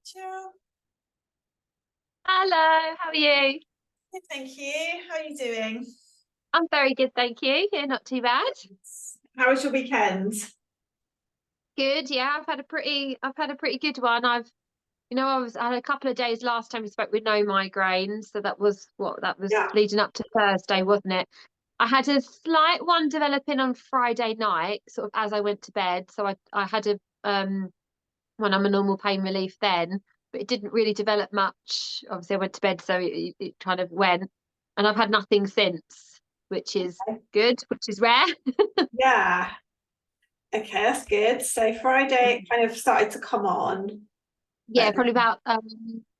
Rachel. Hello, how are you? Good, thank you. How are you doing? I'm very good, thank you. Yeah, not too bad. How was your weekend? Good, yeah. I've had a pretty good one. I had a couple of days last time we spoke with no migraines, so that was Yeah, leading up to Thursday, wasn't it? I had a slight one developing on Friday night, sort of as I went to bed. So I had a when I'm a normal pain relief then, but it didn't really develop much. Obviously, I went to bed, so it kind of went, and I've had nothing since, which is good, which is rare. yeah. Okay, that's good. So Friday it Mm. kind of started to come on, Yeah, but probably about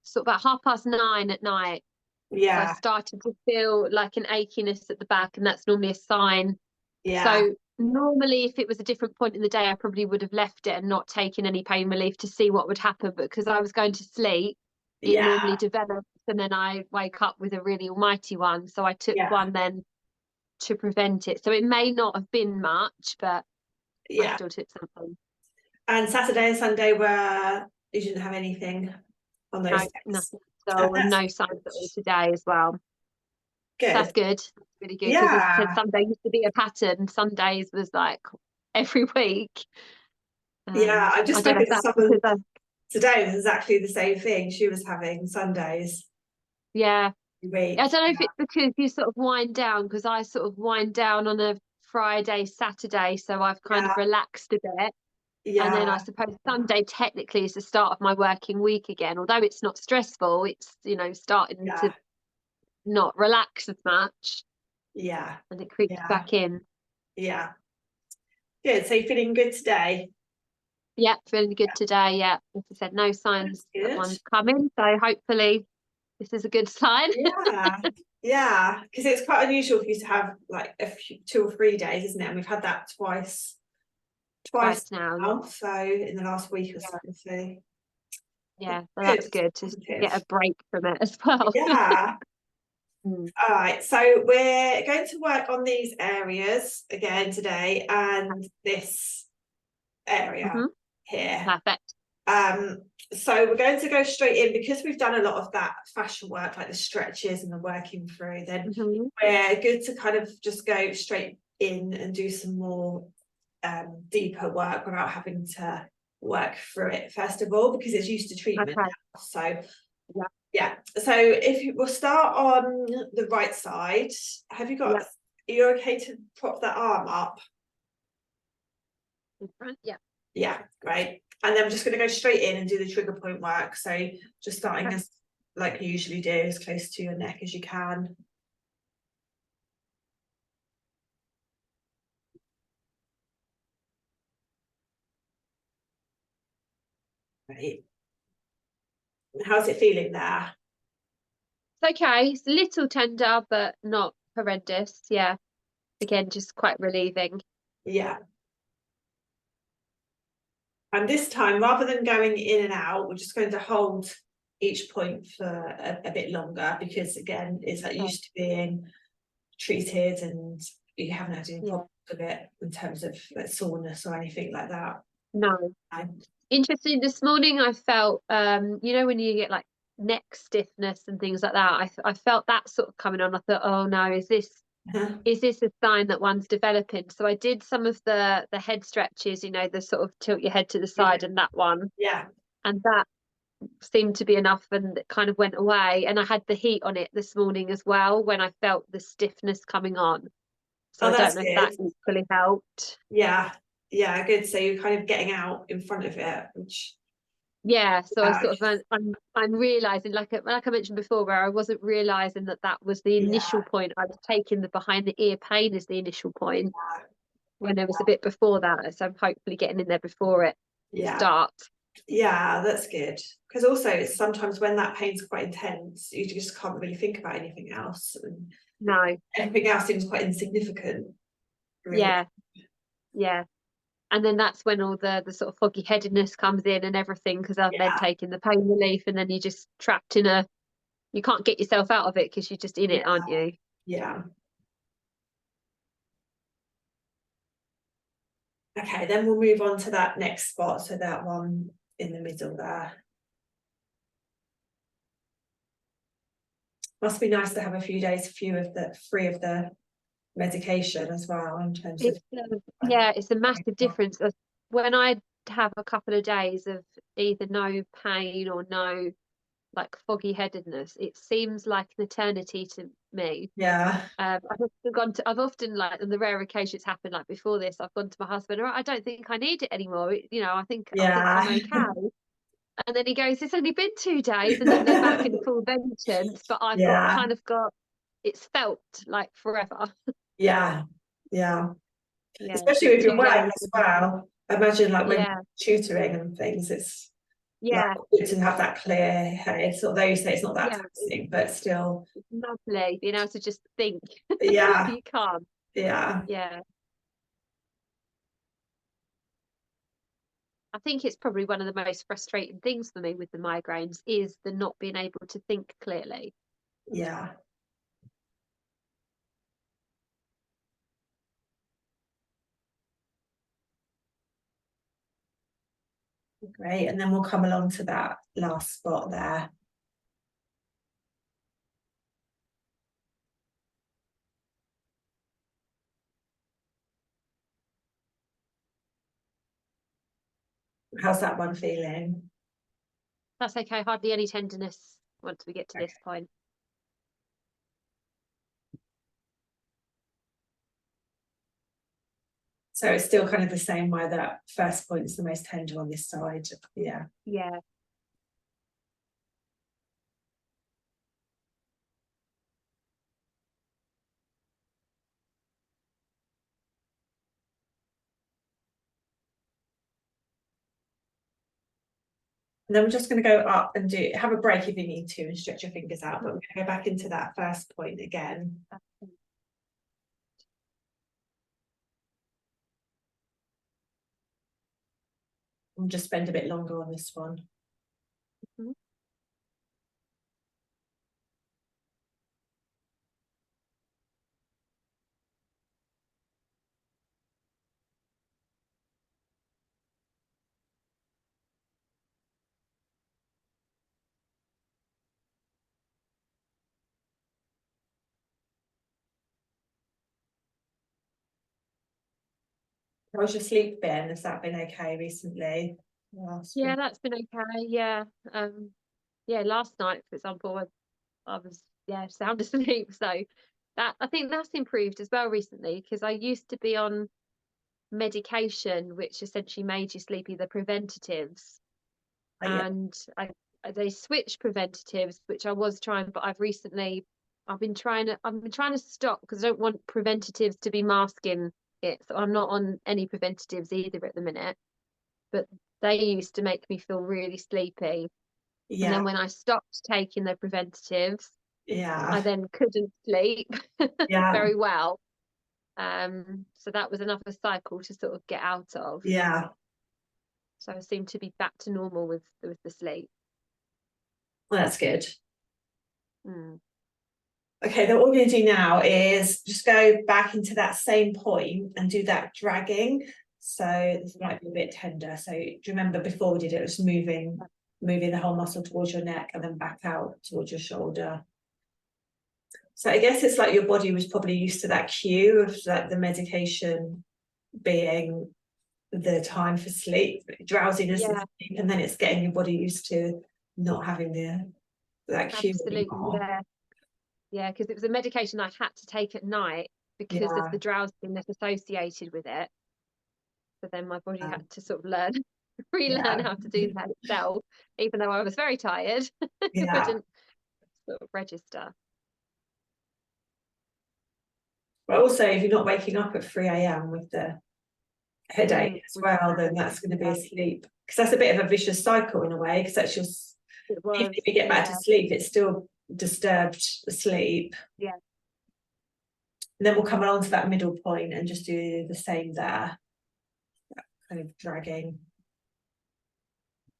sort of about 9:30 at night. So I yeah, started to feel like an achiness at the back, and that's normally a sign. yeah, So normally, if it was a different point in the day, I probably would have left it and not taken any pain relief to see what would happen. But because I was going to sleep, it yeah, normally develops, and then I wake up with a really almighty one. So I took yeah, one then to prevent it. So it may not have been much, but I yeah. still took something. And Saturday and Sunday were you didn't have anything on those No, days. nothing. Oh, So and that's no signs at all today as well. So good. that's good. That's really good because, as I said, Yeah, Sunday used to be a pattern. Sundays was like every week. yeah. I just I don't know spoken if to that's someone because I, today with exactly the same thing. She was having Sundays yeah, every I week. don't know if it's because you sort of wind down because I sort of wind down on a Friday, Saturday, so I've kind of Yeah, relaxed a bit. And then I yeah, suppose Sunday technically is the start of my working week again. Although it's not stressful, it's starting to yeah, not relax as much yeah, and it creeps yeah, back in. yeah. Good. So you're feeling good today? Yeah, feeling good today. Yeah, as I said, no signs That's that good. one's coming. So hopefully this is a good sign. Yeah, yeah. Because it's quite unusual for you to have like a few, 2 or 3 days, isn't it? And we've had that twice Twice now. now. So in the last week or so. Yeah, So yeah. So good. that's good to get a Positive. break from it as well. Yeah. Mm. All right. So we're going to work on these areas again today and this area Hmm. here. Perfect. Um, so we're going to go straight in because we've done a lot of that fascia work, like the stretches and the working through, then Hmm. we're good to kind of just go straight in and do some more deeper work without having to work through it first of all, because it's used to treatment Okay. now. So Yeah. yeah. So if you will start on the right side, have you got, Yeah. are you okay to prop that arm up? In front. Yeah. Yeah, great. And then we're just going to go straight in and do the trigger point work. So just starting Okay. as like you usually do, as close to your neck as you can. Right. How's it feeling there? It's okay. It's a little tender, but not horrendous. Yeah. Again, just quite relieving. Yeah. And this time, rather than going in and out, we're just going to hold each point for a bit longer because again, it's like Okay. used to being treated and you haven't had any Yeah. problems with it in terms of like soreness or anything like that. No. Um, Interesting. This morning I felt when you get like neck stiffness and things like that, I felt that sort of coming on. I thought, oh no, is this a sign that one's developing? So I did some of the head stretches, the sort of tilt your head to the yeah, side and that one. yeah. And that seemed to be enough and it kind of went away. And I had the heat on it this morning as well when I felt the stiffness coming on. So Oh, I don't that's know if good. that equally helped. Yeah, yeah, good. So you're kind of getting out in front of it, which Yeah, so I yeah, sort of I'm realizing like I mentioned before where I wasn't realizing that was the yeah, initial point. I was taking the behind the ear pain as the initial point yeah, when there was a bit before that. So I'm hopefully getting in there before it yeah, starts. yeah, that's good. Because also it's sometimes when that pain's quite intense, you just can't really think about anything else, and No, everything else seems quite insignificant, really. yeah, yeah. And then that's when all the sort of foggy headedness comes in and everything because I've then Yeah, taken the pain relief and then you're just trapped in you can't get yourself out of it because you're just in it, yeah, aren't you? yeah. Okay, then we'll move on to that next spot. So that one in the middle there. Must be nice to have a few days free of the medication as well, in terms of Yeah, it's a massive difference. When I have a couple of days of either no pain or no like foggy headedness, it seems like an eternity to me. yeah. I've often like on the rare occasion it's happened like before this, I've gone to my husband, "All right, I don't think I need it anymore. I think I'm Yeah. okay." And then he goes, "It's only been 2 days," and then they're back in full vengeance. But I've Yeah, got it's felt like forever. yeah, yeah. Yeah, Especially the with your two work days. as well. I imagine like when Yeah, tutoring and things, it's like yeah, good to have that clear head. Although you say it's not that yeah. taxing, but still, It's lovely being able to just think. yeah, You can't. yeah, Yeah. I think it's probably one of the most frustrating things for me with the migraines is the not being able to think clearly. yeah. Great. And then we'll come along to that last spot there. How's that one feeling? That's okay, hardly any tenderness once we get to Okay. this point. So it's still kind of the same way that first point is the most tender on this side. Yeah. Yeah. And then we're just going to go up and have a break if you need to and stretch your fingers out, but we're going to go back into that first point again. And just spend a bit longer on this one. Mhm. How's your sleep been? Has that been okay recently? Yeah, that's been okay. Yeah. Yeah, last night, for example, I was sound asleep. So that I think that's improved as well recently because I used to be on medication which essentially made you sleepy, the preventatives. Yeah, And they switched preventatives, which I was trying, but I've been trying to stop because I don't want preventatives to be masking it. So I'm not on any preventatives either at the minute. But they used to make me feel really sleepy. And yeah, then when I stopped taking the preventatives, I yeah, then couldn't sleep yeah, very well. So that was another cycle to sort of get out of. yeah. So I seem to be back to normal with the sleep. Well, that's good. Mm. Okay, then what we're going to do now is just go back into that same point and do that dragging. So this might be a bit tender. So do you remember before we did it, it was moving the whole muscle towards your neck and then back out towards your shoulder. So I guess it's like your body was probably used to that cue of like the medication being the time for sleep, drowsiness is Yeah, sleep, and then it's getting your body used to not having that cue absolutely. anymore. Yeah. Yeah, because it was a medication I had to take at night because of Yeah. the drowsiness associated with it. So then my body had Um, to sort of relearn yeah. how to do that itself, even though I was very tired. It Yeah. wouldn't sort of register. But also, if you're not waking up at 3 a.m. with the headache as Which well, then that's going to be yeah, a sleep. Because that's a bit of a vicious cycle in a way, because that's your, it even was. if you get back to Yeah, sleep, it's still disturbed sleep. yeah. And then we'll come along to that middle point and just do the same there, kind of dragging.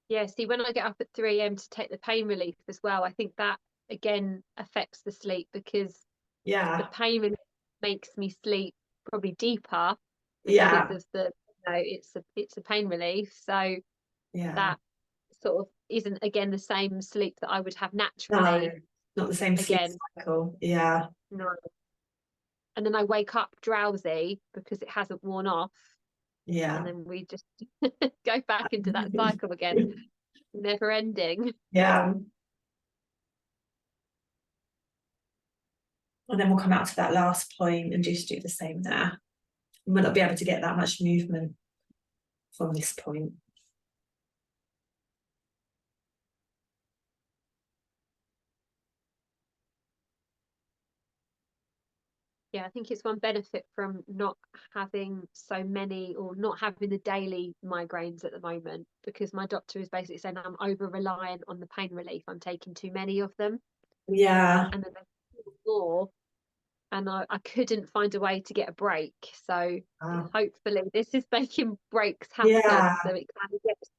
Yeah, see, when I get up at 3 a.m. to take the pain relief as well, I think that again affects the sleep because the Yeah. pain relief makes me sleep probably deeper because Yeah. of it's a pain relief. So Yeah. that sort of isn't again the same sleep that I would have No. naturally Not the same sleep again. cycle. Yeah. No. And then I wake up drowsy because it hasn't worn off. And Yeah. then we just go back into that cycle again, never ending. Yeah. And then we'll come out to that last point and just do the same there. And we'll not be able to get that much movement from this point. Yeah, I think it's one benefit from not having so many or not having the daily migraines at the moment, because my doctor is basically saying I'm over reliant on the pain relief. I'm taking too many of them, Yeah. and then there's more, and I couldn't find a way to get a break. So hopefully this is making breaks happen Yeah. so it kind of gets,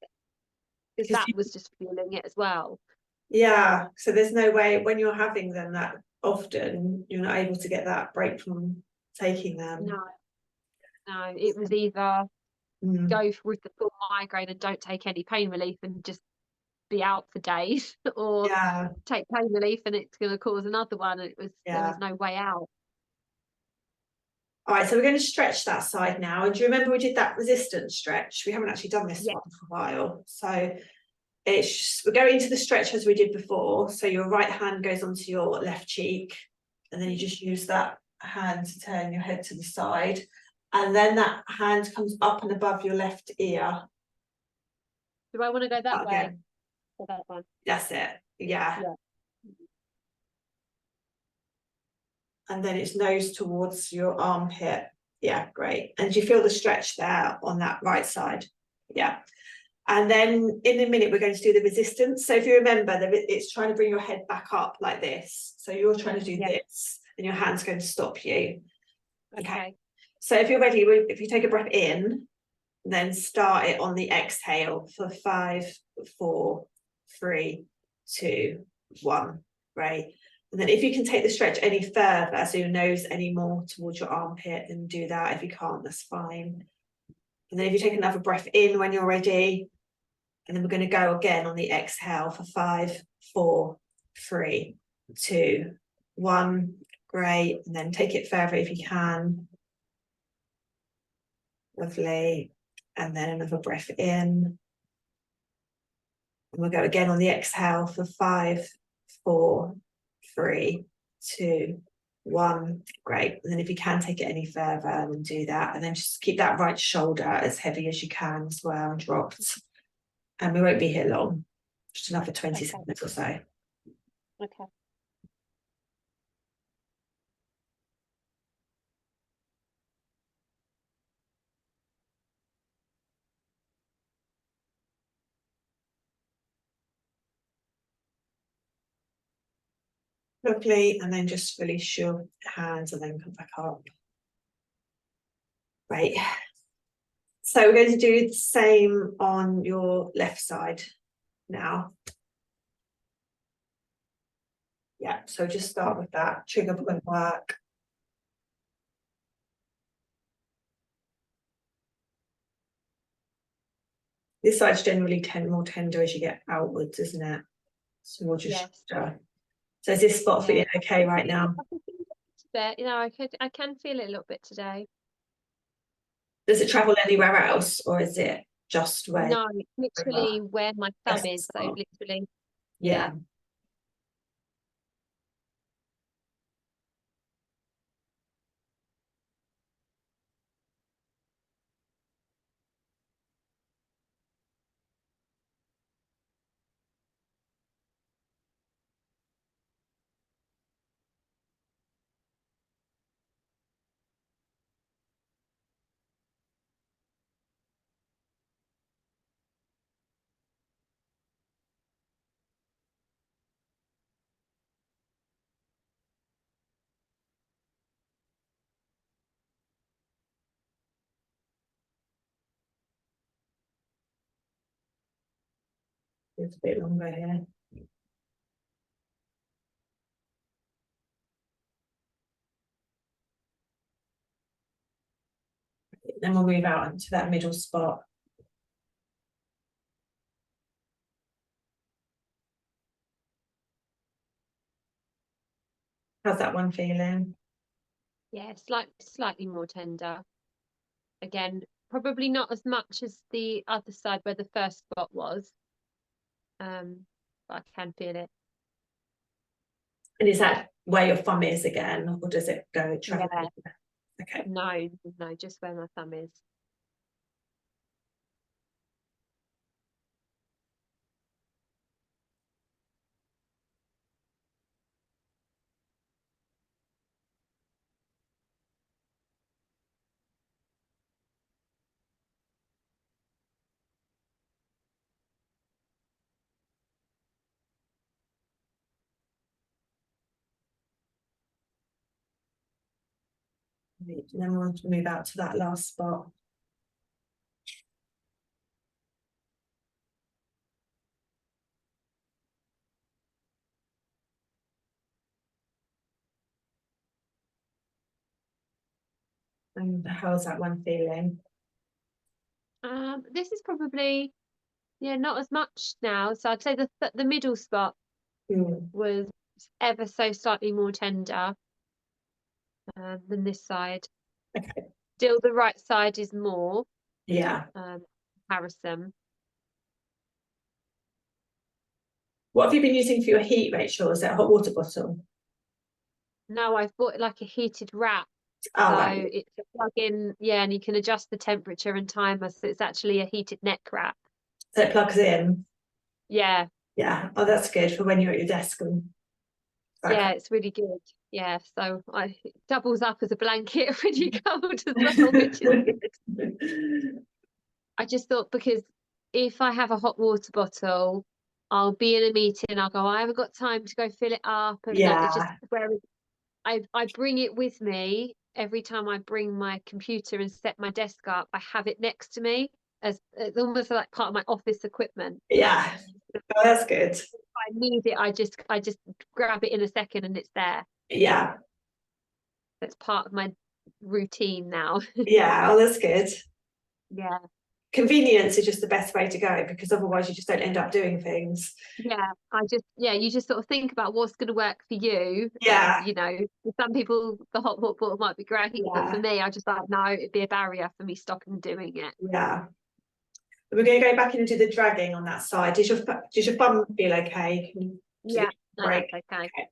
because that was just feeling it as well. Yeah. So there's no way when you're having them that often, you're not able to get that break from taking them. No, it was either Mm. go with the full migraine and don't take any pain relief and just be out for days, or Yeah. take pain relief and it's going to cause another one. There was no way out. All right, so we're going to stretch that side now. And do you remember we did that resistance stretch? We haven't actually done this one for a while. So we're going into the stretch as we did before. So your right hand goes onto your left cheek, and then you just use that hand to turn your head to the side. And then that hand comes up and above your left ear. Do I want to go that way? Again. For that one. That's it. Yeah. And then it's nose towards your armpit. Yeah, great. And do you feel the stretch there on that right side? Yeah. And then in a minute, we're going to do the resistance. So if you remember, it's trying to bring your head back up like this. So you're trying to do this, and your hand's going to stop you. Okay. So if you're ready, if you take a breath in, then start it on the exhale for 5, 4, 3, 2, 1. Great. And then if you can take the stretch any further, so your nose any more towards your armpit, then do that. If you can't, that's fine. And then if you take another breath in when you're ready, and then we're going to go again on the exhale for 5, 4, 3, 2, 1. Great. And then take it further if you can. Lovely. And then another breath in. And we'll go again on the exhale for 5, 4, 3, 2, 1. Great. And then if you can take it any further, then do that. And then just keep that right shoulder as heavy as you can as well, and dropped. And we won't be here long, just another 20 seconds or so. Okay. Lovely. And then just release your hands and then come back up. Right. So we're going to do the same on your left side now. Yeah, so just start with that trigger point work. This side's generally more tender as you get outwards, isn't it? So we'll just so is this spot feeling okay right now? But I can feel it a little bit today. Does it travel anywhere else, or is it just where? No, literally where my thumb is. So literally, yeah. It's a bit longer here. Then we'll move out into that middle spot. How's that one feeling? Yeah, slightly more tender. Again, probably not as much as the other side where the first spot was. But I can feel it. And is that where your thumb is again, or does it go travel? Yeah. Okay. No, just where my thumb is. And then we'll move out to that last spot. And how's that one feeling? This is probably, yeah, not as much now. So I'd say the middle spot Mm, was ever so slightly more tender than this side. okay. Still, the right side is more Yeah. comparison. What have you been using for your heat, Rachel? Is it a hot water bottle? No, I've bought like a heated wrap. Oh, So right. it's a plug in, yeah, and you can adjust the temperature and timer. So it's actually a heated neck wrap. So it plugs in. Yeah, Yeah. Oh, that's good for when you're at your desk and yeah, that it's really good. Yeah, so it doubles up as a blanket when you cold as well, which is good. I just thought because if I have a hot water bottle, I'll be in a meeting, I'll go, I haven't got time to go fill it up, and that it just Yeah. whereas I bring it with me every time I bring my computer and set my desk up, I have it next to me as it's almost like part of my office equipment. Yeah. Oh, that's good. If I need it, I just grab it in a second and it's there. Yeah. It's part of my routine now. Yeah. Oh, that's good. Yeah. Convenience is just the best way to go because otherwise you just don't end up doing things. Yeah, you just sort of think about what's going to work for you. And, Yeah. for some people, the hot water bottle might be great, but for Yeah. me, I just thought, no, it'd be a barrier for me stopping doing it. Yeah. We're going to go back into the dragging on that side. Does your thumb feel okay? Did Yeah, it no, break? that's okay. Okay.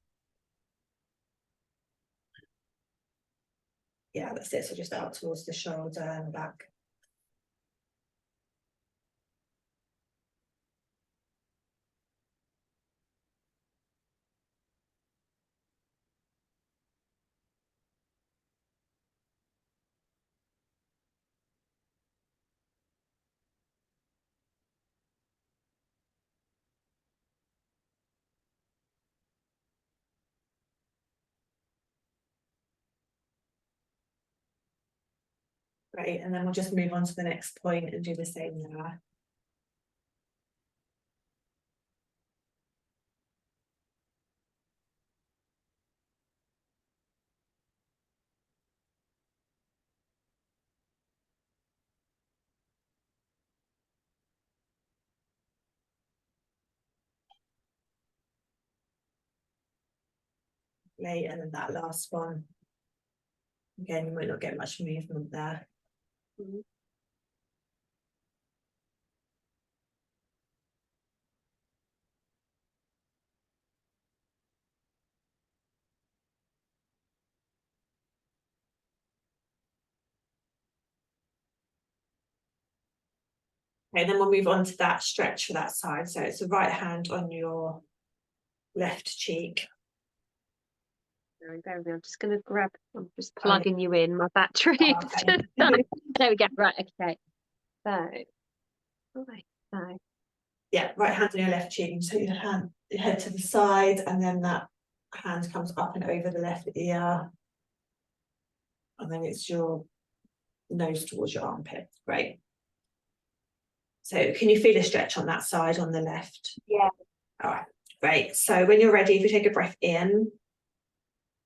Yeah, that's it. So just out towards the shoulder and back. Great. And then we'll just move on to the next point and do the same there. Great. And then that last one. Again, you might not get much movement there. Mhm. Okay, then we'll move on to that stretch for that side. So it's the right hand on your left cheek. There we go. I'm just going to I'm just Oh, plugging you in my battery. okay. There we go. Right, okay. So, right, so, Yeah, right hand on your left cheek. So your head to the side, and then that hand comes up and over the left ear. And then it's your nose towards your armpit. Great. So can you feel a stretch on that side on the left? yeah. All right, great. So when you're ready, if you take a breath in,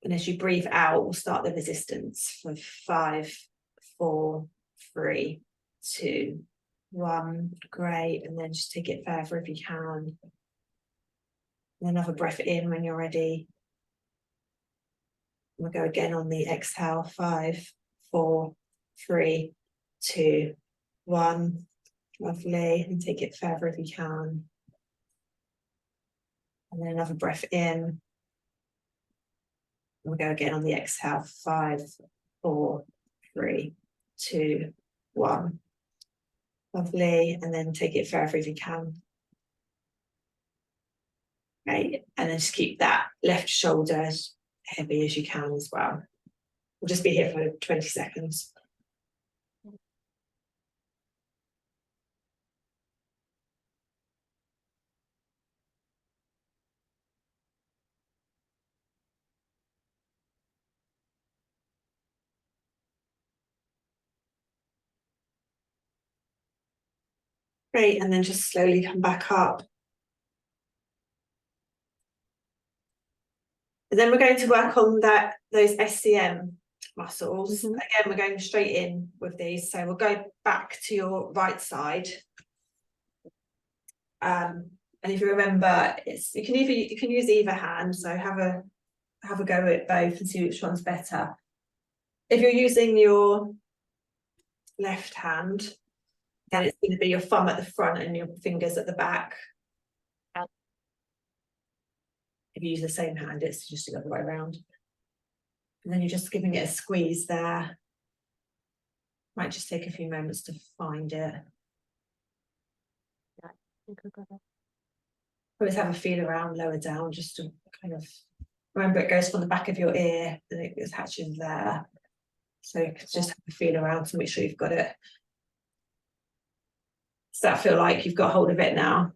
and as you breathe out, we'll start the resistance for 5, 4, 3, 2, 1. Great. And then just take it further if you can. And another breath in when you're ready. We'll go again on the exhale. 5, 4, 3, 2, 1. Lovely. And take it further if you can. And then another breath in. We'll go again on the exhale. 5, 4, 3, 2, 1. Lovely. And then take it further if you can. Okay. And then just keep that left shoulder as heavy as you can as well. We'll just be here for 20 seconds. Great, and then just slowly come back up. And then we're going to work on those SCM muscles. Mhm. Again, we're going straight in with these. So we'll go back to your right side. And if you remember, you can use either hand. So have a go at both and see which one's better. If you're using your left hand, then it's going to be your thumb at the front and your fingers at the back. If you use the same hand, it's just the other way around. And then you're just giving it a squeeze there. Might just take a few moments to find it. Always have a feel around lower down, just to kind of remember it goes from the back of your ear and it attaches there. So you can just have a feel around to make sure you've got it. Does that feel like you've got hold of it now?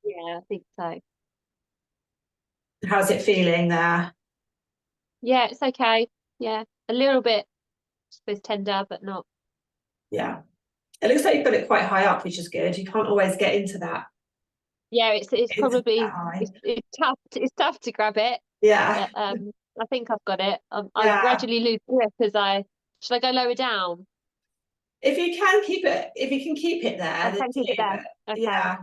Yeah, I think so. How's it feeling there? Yeah, it's okay. Yeah, a little bit, I suppose, tender, but not. Yeah. It looks like you've got it quite high up, which is good. You can't always get into that. Yeah, it's probably that high. it's tough to grab it. Yeah. But, I think I've got it. I Yeah. gradually lose grip as should I go lower down? If you can keep it there, I then can keep it do, there. but Okay. yeah,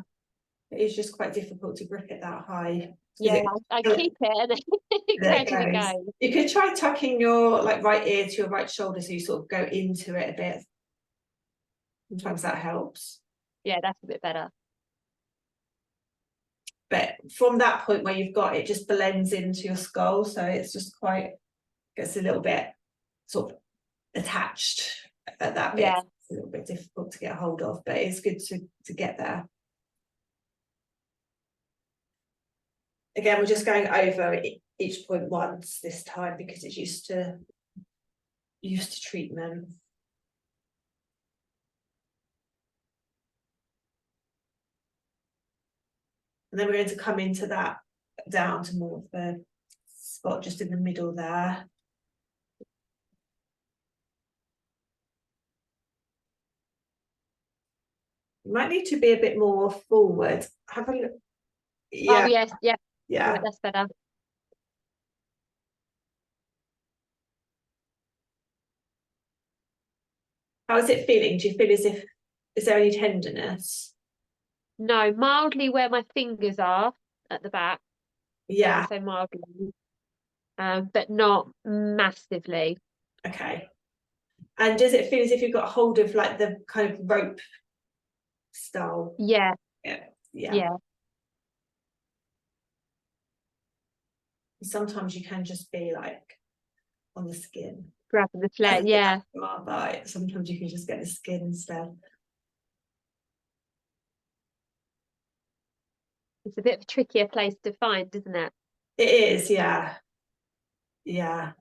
it is just quite difficult to grip it that high. Yeah, I keep it and then it There it gradually goes. goes. You could try tucking your right ear to your right shoulder so you sort of go into it a bit. Sometimes that helps. Yeah, that's a bit better. But from that point where you've got it, just blends into your skull, so it's just gets a little bit sort of attached at that bit. Yeah. It's a little bit difficult to get hold of, but it's good to get there. Again, we're just going over each point once this time because it's used to treatment. And then we're going to come into that down to more of the spot just in the middle there. You might need to be a bit more forward. Have a look. Yeah. Oh yes, yeah. Yeah. Right, that's better. How is it feeling? Do you feel as if is there any tenderness? No, mildly where my fingers are at the back. Yeah. So mildly. But not massively. Okay. And does it feel as if you've got hold of like the kind of rope style? Yeah. Yeah. Yeah. Yeah. Sometimes you can just be like on the skin. Grabbing the flare, yeah. But sometimes you can just get the skin instead. It's a bit of a trickier place to find, isn't it? It is, yeah. Yeah.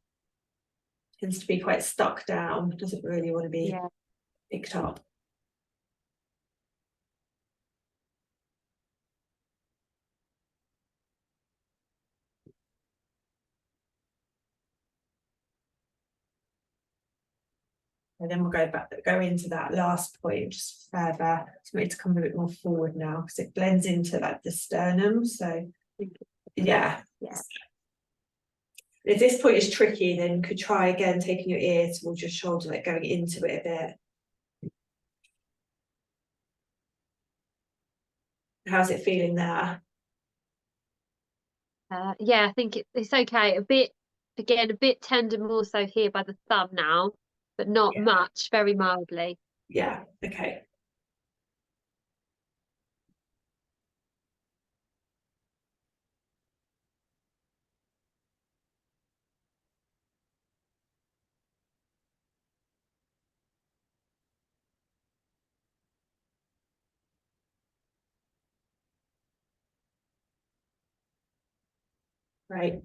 Tends to be quite stuck down. Doesn't really want to be picked up. And then we'll go into that last point just further to make it come a bit more forward now because it blends into like the sternum. So yeah. If this point is tricky, then you could try again taking your ear towards your shoulder, like going into it a bit. How's it feeling there? Yeah, I think it's okay. A bit Again, a bit tender more so here by the thumb now, but not Yeah. much, very mildly. Yeah, okay. Right.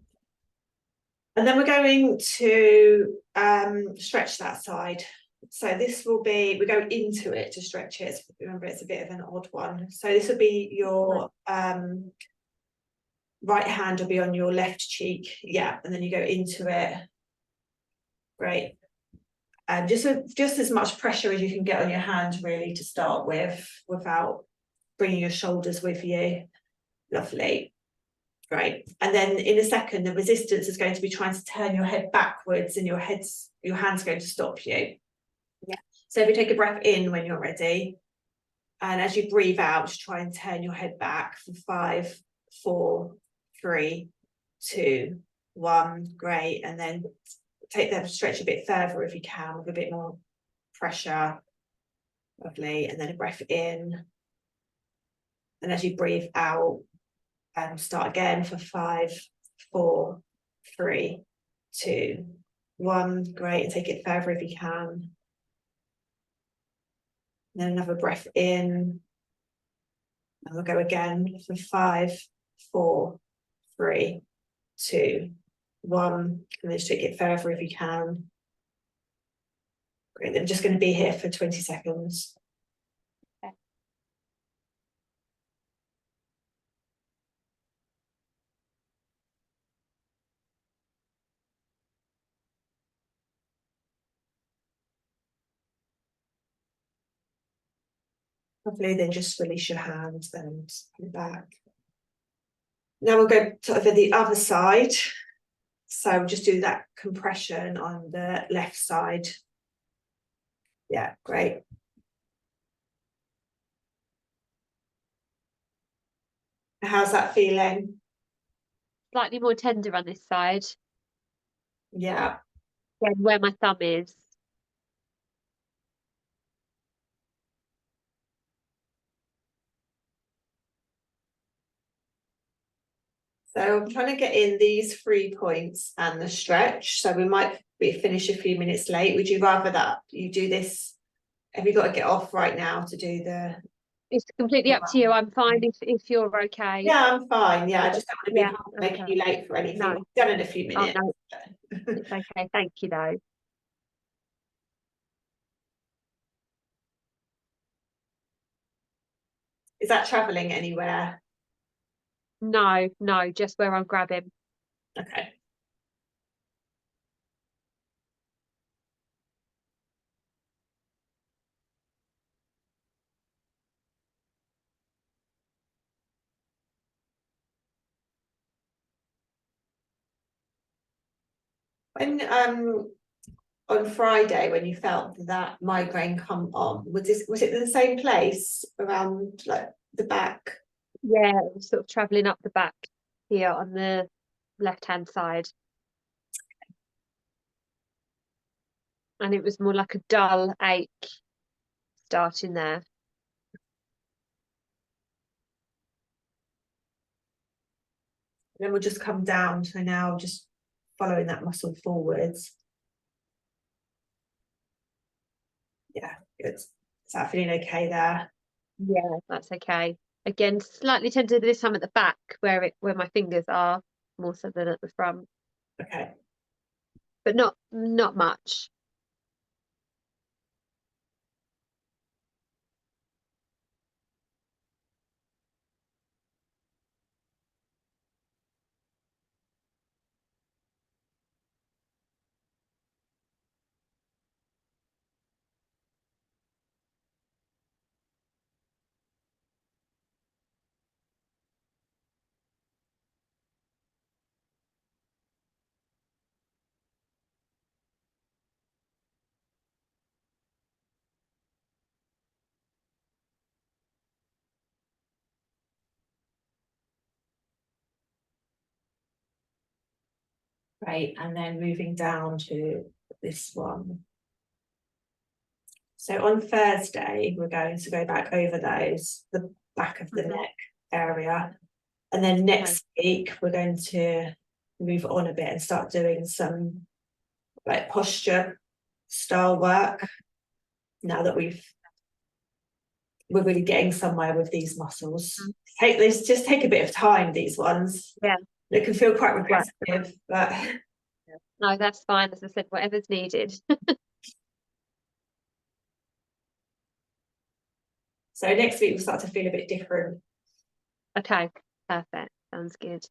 And then we're going to stretch that side. So this will be, we go into it to stretch it. Remember, it's a bit of an odd one. So this will be your right hand will be on your left cheek. Yeah, and then you go into it. Great. And just as much pressure as you can get on your hand, really, to start with, without bringing your shoulders with you. Lovely. Great. And then in a second, the resistance is going to be trying to turn your head backwards, and your hand's going to stop you. Yeah. So if you take a breath in when you're ready, and as you breathe out, just try and turn your head back for 5, 4, 3, 2, 1. Great. And then take that stretch a bit further if you can, with a bit more pressure. Lovely. And then a breath in. And as you breathe out, start again for 5, 4, 3, 2, 1. Great. And take it further if you can. And then another breath in. And we'll go again for 5, 4, 3, 2, 1. And then just take it further if you can. Great. I'm just going to be here for 20 seconds. Okay. Lovely. Then just release your hands and put it back. Now we'll go to over the other side. So we'll just do that compression on the left side. Yeah, great. How's that feeling? Slightly more tender on this side Yeah. than where my thumb is. So I'm trying to get in these 3 points and the stretch. So we might be finished a few minutes late. Would you rather that you do this? Have you got to get off right now to do the? It's completely up to you. I'm fine if you're okay. Yeah, I'm fine. Yeah, I just don't want to be making okay. you late for anything. No. We've done in a few Oh minutes. no, it's okay. Thank you though. Is that traveling anywhere? No, no, just where I'm grabbing. Okay. When on Friday, when you felt that migraine come on, was it in the same place around like the back? Yeah, it was sort of traveling up the back here on the left-hand side. And it was more like a dull ache starting there. And then we'll just come down. So now just following that muscle forwards. Yeah, good. Is that feeling okay there? Yeah, that's okay. Again, slightly tender this time at the back where my fingers are more so than at the front, Okay. but not much. Great, and then moving down to this one. So on Thursday, we're going to go back over those, the back of the neck area. And then next week, we're going to move on a bit and start doing some like posture style work. Now that we're really getting somewhere with these muscles. Just take a bit of time, these ones. Yeah. It can feel quite repetitive, but no, that's fine. As I said, whatever's needed. So next week we'll start to feel a bit different. Okay, perfect. Sounds good.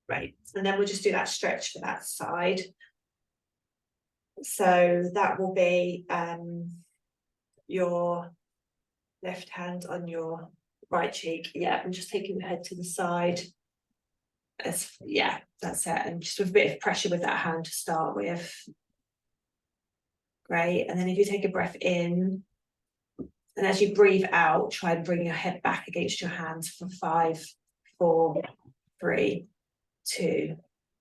Right, and then we'll just do that stretch for that side. So that will be your left hand on your right cheek. Yeah, and just taking the head to the side. Yeah, that's it. And just with a bit of pressure with that hand to start with. Great. And then if you take a breath in, and as you breathe out, try and bring your head back against your hands for 5, 4, 3, 2,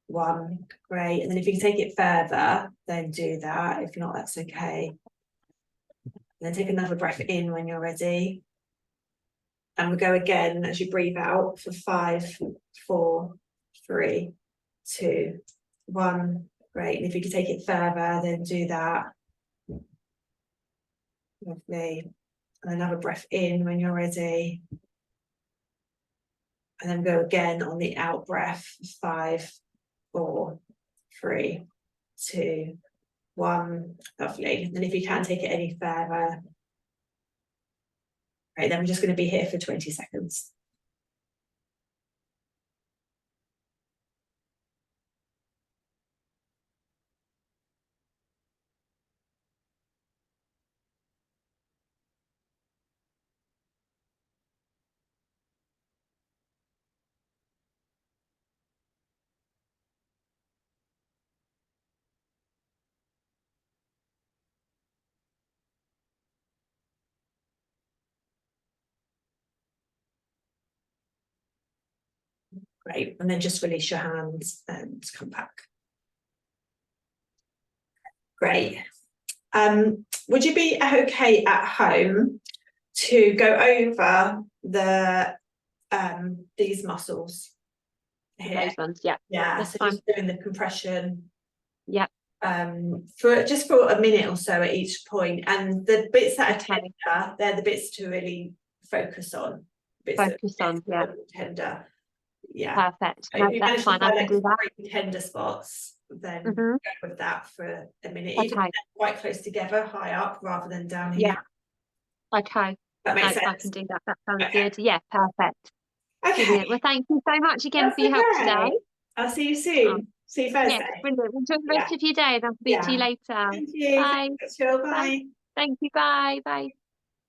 1. Great. And then if you can take it further, then do that. If not, that's okay. And then take another breath in when you're ready. And we'll go again as you breathe out for 5, 4, 3, 2, 1. Great. And if you can take it further, then do that. Lovely. And another breath in when you're ready. And then go again on the out breath. 5, 4, 3, 2, 1. Lovely. And then if you can take it any further. Right, then we're just going to be here for 20 seconds. Great, and then just release your hands and come back. Great. Would you be okay at home to go over the these muscles here? Those ones, yeah. Yeah, that's so fine. just doing the compression. Yeah. For a minute or so at each point, and the bits that are tender, they're the bits to really focus on. Focus on, yeah. Tender. Yeah. Perfect. No, that's fine. I can do that. Tender spots, then go with that for a minute. Okay. Even if they're quite close together, high up rather than down here. Yeah. Okay. That makes sense. I can do that. That sounds good. Yeah, perfect. Okay. Brilliant. Well, thank you so much again for your help today. I'll see you soon. See you Thursday. Yeah, brilliant. Enjoy the rest of your day and I'll speak to you later. Thank you. Bye. Thanks, Jill. Bye. Thank you. Bye. Bye.